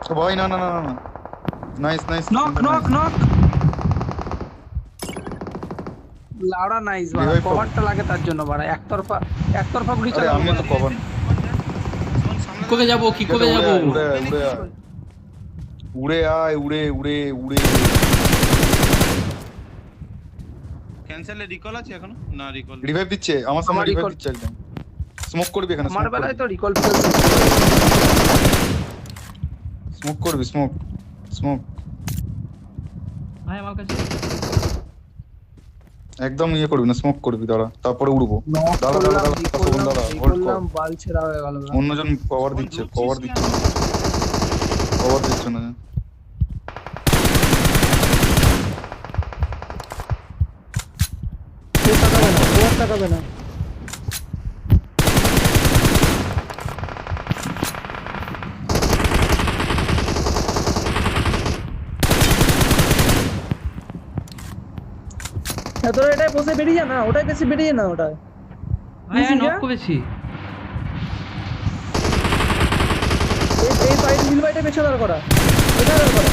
ও ভাই না না না না না, nice nice. Knock knock knock লাউড়া নাইস বাড়া, Revive পাবো। কভারটা লাগে তার জন্য বাড়া, একতরফা একতরফা গুলি আরে চালাবো আমি তো কভার। কোথায় যাবো, কি করে উড়ে যাবো? আয়, উড়ে আয়, উড়ে আয়। উড়ে আয়, উড়ে উড়ে উড়ে। ক্যান্সেলে রিকল আছে এখনো? না রিকল রিভাইভ দিচ্ছে আমার সামনে, আমার রিভাইভ recall- দিচ্ছে একদম। স্মোক করবি এখানে, আমার স্মোক বেলায় করবি, তো রিকল ফিকল স্মোক করবি, স্মোক স্মোক ভাই আমার কাছে একদম ইয়ে করবি না, স্মোক করবি, দাঁড়া তারপরে উড়বো। নক দাঁড়া দাঁড়া করলাম, দাঁড়া, শোভন দাঁড়া, হোল্ড কর। করলাম, বাল ছেড়া হয়ে গেল। অন্যজন কভার দিচ্ছে, কভার দিচ্ছে, কভার দিচ্ছে না। কেউ তাকাবে না, কেউ আর তাকাবে না। তোরা এটাই বসে বেরিয়ে যা না, ওটাই বেশি বেরিয়ে না ওটাই। ভাই বুঝলি নক না? করেছি। এই সাইড হিল বাইটা পেছনে দাঁড় করা, এটা দাঁড় করা।